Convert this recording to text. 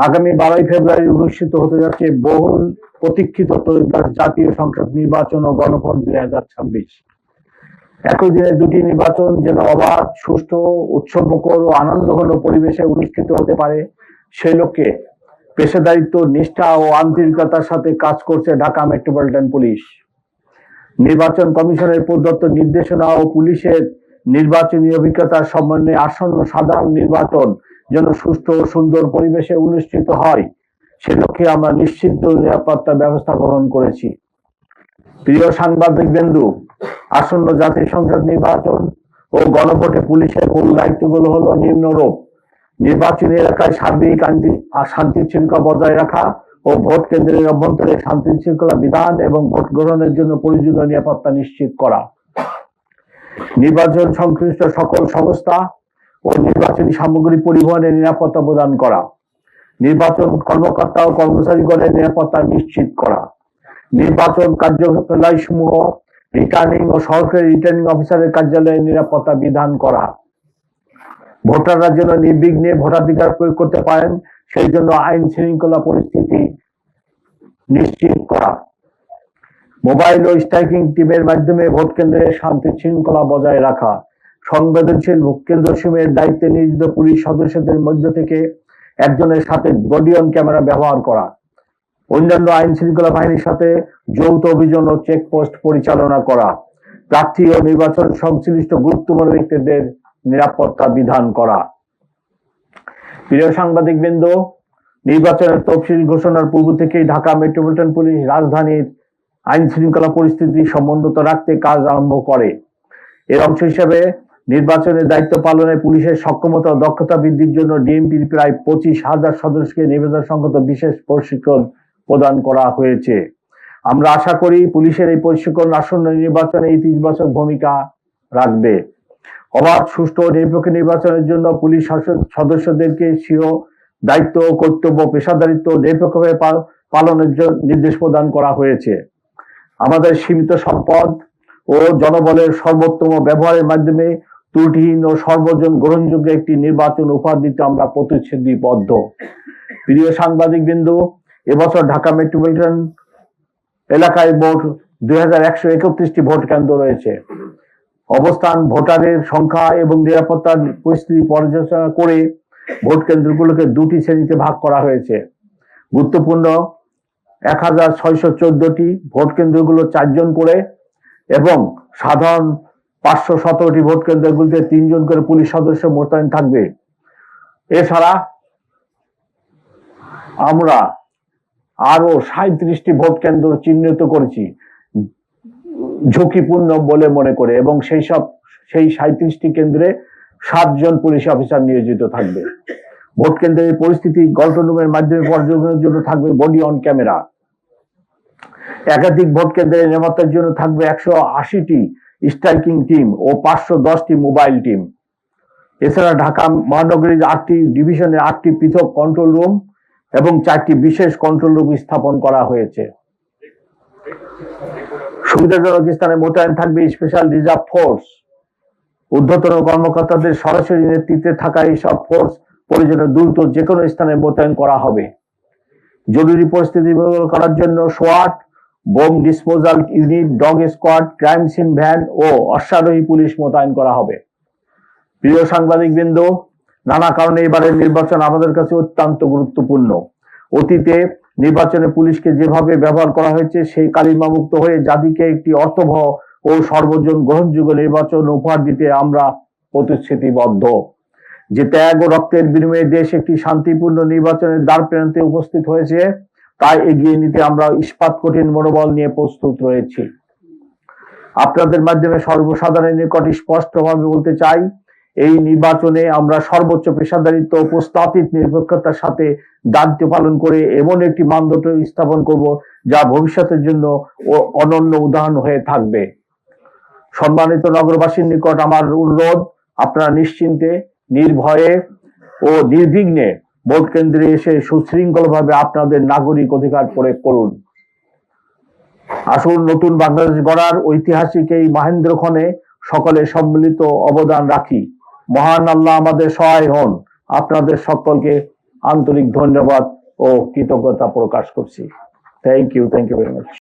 আগামী 12 ফেব্রুয়ারি অনুষ্ঠিত হতে যাচ্ছে বহুল প্রতীক্ষিত ত্রয়োদশ জাতীয় সংসদ নির্বাচন ও গণভোট 2026। একই দিনে দুটি নির্বাচন যেন অবাধ, সুষ্ঠু, উৎসবমুখর ও আনন্দঘন পরিবেশে অনুষ্ঠিত হতে পারে, সেই লক্ষ্যে পেশাদারিত্ব, নিষ্ঠা ও আন্তরিকতার সাথে কাজ করছে ঢাকা মেট্রোপলিটন পুলিশ। নির্বাচন কমিশনের প্রদত্ত নির্দেশনা ও পুলিশের নির্বাচনী অভিজ্ঞতার সমন্বয়ে আসন্ন সাধারণ নির্বাচন যেন সুষ্ঠু ও সুন্দর পরিবেশে অনুষ্ঠিত হয়, সে লক্ষ্যে আমরা নিশ্চিত নিরাপত্তা ব্যবস্থা গ্রহণ করেছি। প্রিয় সাংবাদিক বৃন্দু, আসন্ন জাতীয় সংসদ নির্বাচন ও গণভোটে পুলিশের মূল দায়িত্বগুলো হলো নিম্নরূপ: নির্বাচনী এলাকায় সার্বিক শান্তি শৃঙ্খলা বজায় রাখা ও ভোট কেন্দ্রের অভ্যন্তরে শান্তি শৃঙ্খলা বিধান এবং ভোট গ্রহণের জন্য প্রয়োজনীয় নিরাপত্তা নিশ্চিত করা, নির্বাচন সংশ্লিষ্ট সকল সংস্থা ও নির্বাচনী সামগ্রী পরিবহনের নিরাপত্তা প্রদান করা, নির্বাচন কর্মকর্তা ও কর্মচারীগণের নিরাপত্তা নিশ্চিত করা, নির্বাচন কার্যালয় সমূহ রিটার্নিং ও সহকারী রিটার্নিং অফিসারের কার্যালয়ে নিরাপত্তা বিধান করা, ভোটাররা যেন নির্বিঘ্নে ভোটাধিকার প্রয়োগ করতে পারেন সেই জন্য আইন শৃঙ্খলা পরিস্থিতি নিশ্চিত করা, মোবাইল ও স্ট্রাইকিং টিমের মাধ্যমে ভোট কেন্দ্রে শান্তি শৃঙ্খলা বজায় রাখা, সংবেদনশীল ভোট কেন্দ্রসমূহের দায়িত্বে নিয়োজিত পুলিশ সদস্যদের মধ্য থেকে একজনের সাথে বডি অন ক্যামেরা ব্যবহার করা, অন্যান্য আইন শৃঙ্খলা বাহিনীর সাথে যৌথ অভিযান ও চেকপোস্ট পরিচালনা করা, প্রার্থী ও নির্বাচন সংশ্লিষ্ট গুরুত্বপূর্ণ ব্যক্তিদের নিরাপত্তা বিধান করা। প্রিয় সাংবাদিক বৃন্দ, নির্বাচনের তফসিল ঘোষণার পূর্ব থেকেই ঢাকা মেট্রোপলিটন পুলিশ রাজধানীর আইন শৃঙ্খলা পরিস্থিতি সমুন্নত রাখতে কাজ আরম্ভ করে। এর অংশ হিসেবে নির্বাচনের দায়িত্ব পালনে পুলিশের সক্ষমতা ও দক্ষতা বৃদ্ধির জন্য ডিএমপির প্রায় 25,000 সদস্যকে নিবেদন সংক্রান্ত বিশেষ প্রশিক্ষণ প্রদান করা হয়েছে। আমরা আশা করি পুলিশের এই প্রশিক্ষণ আসন্ন নির্বাচনে ইতিবাচক ভূমিকা রাখবে। অবাধ, সুষ্ঠু ও নিরপেক্ষ নির্বাচনের জন্য পুলিশ সদস্যদেরকে স্বীয় দায়িত্ব, কর্তব্য, পেশাদারিত্ব নিরপেক্ষভাবে পালনের জন্য নির্দেশ প্রদান করা হয়েছে। আমাদের সীমিত সম্পদ ও জনবলের সর্বোত্তম ব্যবহারের মাধ্যমে ত্রুটিহীন ও সর্বজন গ্রহণযোগ্য একটি নির্বাচন উপহার দিতে আমরা প্রতিশ্রুতিবদ্ধ। প্রিয় সাংবাদিক বিন্দু, এবছর ঢাকা মেট্রোপলিটন এলাকায় মোট 2131টি ভোট কেন্দ্র রয়েছে। অবস্থান, ভোটারের সংখ্যা এবং নিরাপত্তার পরিস্থিতি পর্যালোচনা করে ভোট কেন্দ্রগুলোকে দুটি শ্রেণীতে ভাগ করা হয়েছে। গুরুত্বপূর্ণ 1614টি ভোট কেন্দ্রগুলো 4 জন করে এবং সাধারণ 517টি ভোট কেন্দ্রগুলিতে 3 জন করে পুলিশ সদস্য মোতায়েন থাকবে। এছাড়া আমরা আরো 37টি ভোট কেন্দ্র চিহ্নিত করেছি ঝুঁকিপূর্ণ বলে মনে করে, এবং সেই 37টি কেন্দ্রে 7 জন পুলিশ অফিসার নিয়োজিত থাকবে। ভোট কেন্দ্রের পরিস্থিতি কন্ট্রোল রুমের মাধ্যমে পর্যবেক্ষণের জন্য থাকবে বডি অন ক্যামেরা। একাধিক ভোট কেন্দ্রের নিরাপত্তার জন্য থাকবে 180টি স্ট্রাইকিং টিম ও 510টি মোবাইল টিম। এছাড়া ঢাকা মহানগরীর 8টি ডিভিশনের 8টি পৃথক কন্ট্রোল রুম এবং 4টি বিশেষ কন্ট্রোল রুম স্থাপন করা হয়েছে। সুবিধাজনক স্থানে মোতায়েন থাকবে স্পেশাল রিজার্ভ ফোর্স। ঊর্ধ্বতন কর্মকর্তাদের সরাসরি নেতৃত্বে থাকা এইসব ফোর্স প্রয়োজনে দ্রুত যে কোনো স্থানে মোতায়েন করা হবে। জরুরি পরিস্থিতি মোকাবেলা করার জন্য সোয়াট, bomb disposal unit, dog squad, crime scene van ও অশ্বারোহী পুলিশ মোতায়েন করা হবে। প্রিয় সাংবাদিক বৃন্দ, নানা কারণে এবারের নির্বাচন আমাদের কাছে অত্যন্ত গুরুত্বপূর্ণ। অতীতে নির্বাচনে পুলিশকে যেভাবে ব্যবহার করা হয়েছে সেই কালিমামুক্ত হয়ে জাতিকে একটি অর্থবহ ও সর্বজন গ্রহণযোগ্য নির্বাচন উপহার দিতে আমরা প্রতিশ্রুতিবদ্ধ। যে ত্যাগ ও রক্তের বিনিময়ে দেশ একটি শান্তিপূর্ণ নির্বাচনের দ্বার প্রান্তে উপস্থিত হয়েছে, তাই এগিয়ে নিতে আমরা ইস্পাত কঠিন মনোবল নিয়ে প্রস্তুত রয়েছি। আপনাদের মাধ্যমে সর্বসাধারণের নিকট স্পষ্টভাবে বলতে চাই, এই নির্বাচনে আমরা সর্বোচ্চ পেশাদারিত্ব ও প্রস্তাবিত নিরপেক্ষতার সাথে দায়িত্ব পালন করে এমন একটি মানদণ্ড স্থাপন করব যা ভবিষ্যতের জন্য অনন্য উদাহরণ হয়ে থাকবে। সম্মানিত নগরবাসীর নিকট আমার অনুরোধ, আপনারা নিশ্চিন্তে, নির্ভয়ে ও নির্বিঘ্নে ভোট কেন্দ্রে এসে সুশৃঙ্খলভাবে আপনাদের নাগরিক অধিকার প্রয়োগ করুন। আসুন নতুন বাংলাদেশ গড়ার ঐতিহাসিক এই মহেন্দ্রক্ষণে সকলে সম্মিলিত অবদান রাখি। মহান আল্লাহ আমাদের সহায় হন। আপনাদের সকলকে আন্তরিক ধন্যবাদ ও কৃতজ্ঞতা প্রকাশ করছি। Thank you very much.